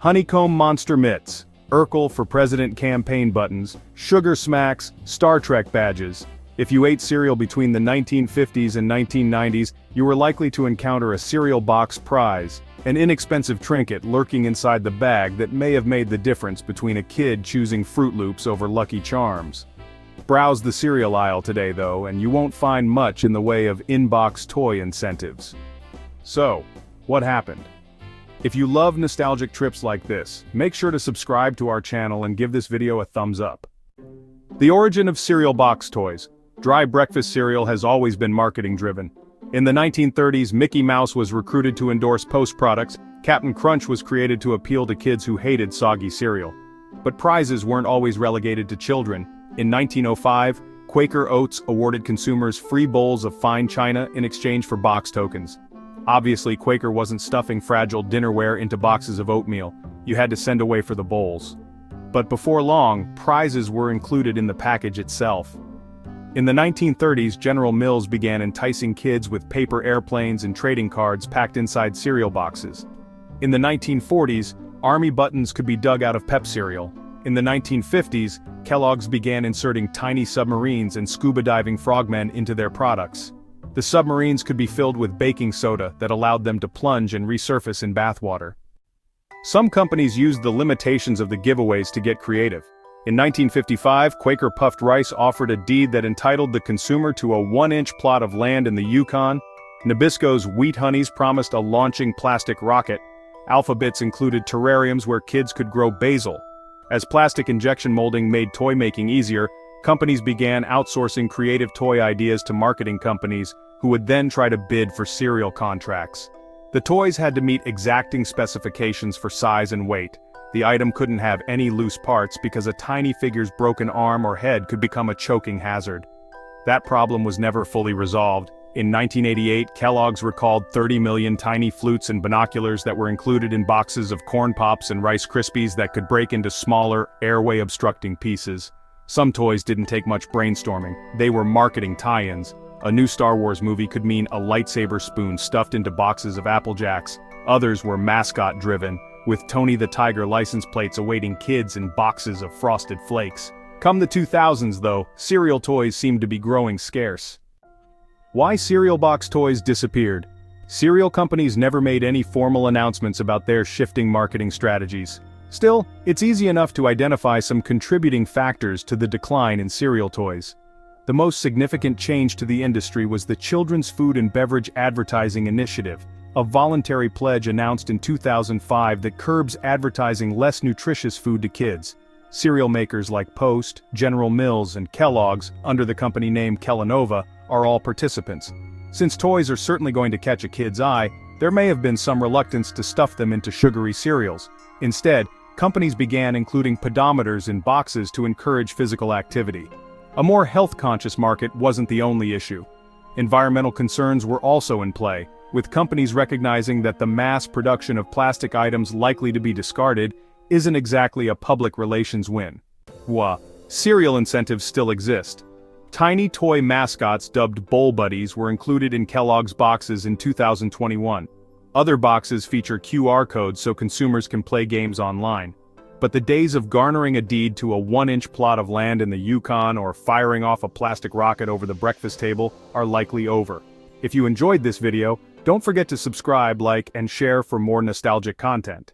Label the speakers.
Speaker 1: Honeycomb Monster Mitts, Urkel for President campaign buttons, Sugar Smacks, Star Trek badges. If you ate cereal between the 1950s and 1990s, you were likely to encounter a cereal box prize, an inexpensive trinket lurking inside the bag that may have made the difference between a kid choosing Fruit Loops over Lucky Charms. Browse the cereal aisle today though, and you won't find much in the way of in-box toy incentives. So, what happened? If you love nostalgic trips like this, make sure to subscribe to our channel and give this video a thumbs up. The origin of cereal box toys. Dry breakfast cereal has always been marketing driven. In the 1930s, Mickey Mouse was recruited to endorse Post products, Captain Crunch was created to appeal to kids who hated soggy cereal. But prizes weren't always relegated to children. In 1905, Quaker Oats awarded consumers free bowls of fine china in exchange for box tokens. Obviously, Quaker wasn't stuffing fragile dinnerware into boxes of oatmeal. You had to send away for the bowls. But before long, prizes were included in the package itself. In the 1930s, General Mills began enticing kids with paper airplanes and trading cards packed inside cereal boxes. In the 1940s, Army buttons could be dug out of Pep cereal. In the 1950s, Kellogg's began inserting tiny submarines and scuba diving frogmen into their products. The submarines could be filled with baking soda that allowed them to plunge and resurface in bathwater. Some companies used the limitations of the giveaways to get creative. In 1955, Quaker Puffed Rice offered a deed that entitled the consumer to a 1-inch plot of land in the Yukon. Nabisco's Wheat Honeys promised a launching plastic rocket. Alphabets included terrariums where kids could grow basil. As plastic injection molding made toy making easier, companies began outsourcing creative toy ideas to marketing companies, who would then try to bid for cereal contracts. The toys had to meet exacting specifications for size and weight. The item couldn't have any loose parts because a tiny figure's broken arm or head could become a choking hazard. That problem was never fully resolved. In 1988, Kellogg's recalled 30 million tiny flutes and binoculars that were included in boxes of Corn Pops and Rice Krispies that could break into smaller, airway-obstructing pieces. Some toys didn't take much brainstorming. They were marketing tie-ins. A new Star Wars movie could mean a lightsaber spoon stuffed into boxes of Apple Jacks. Others were mascot-driven, with Tony the Tiger license plates awaiting kids in boxes of Frosted Flakes. Come the 2000s though, cereal toys seemed to be growing scarce. Why cereal box toys disappeared? Cereal companies never made any formal announcements about their shifting marketing strategies. Still, it's easy enough to identify some contributing factors to the decline in cereal toys. The most significant change to the industry was the Children's Food and Beverage Advertising Initiative, a voluntary pledge announced in 2005 that curbs advertising less nutritious food to kids. Cereal makers like Post, General Mills, and Kellogg's, under the company name Kellanova, are all participants. Since toys are certainly going to catch a kid's eye, there may have been some reluctance to stuff them into sugary cereals. Instead, companies began including pedometers in boxes to encourage physical activity. A more health-conscious market wasn't the only issue. Environmental concerns were also in play, with companies recognizing that the mass production of plastic items likely to be discarded isn't exactly a public relations win. Cereal incentives still exist. Tiny toy mascots dubbed Bowl Buddies were included in Kellogg's boxes in 2021. Other boxes feature QR codes so consumers can play games online. But the days of garnering a deed to a 1-inch plot of land in the Yukon or firing off a plastic rocket over the breakfast table are likely over. If you enjoyed this video, don't forget to subscribe, like, and share for more nostalgic content.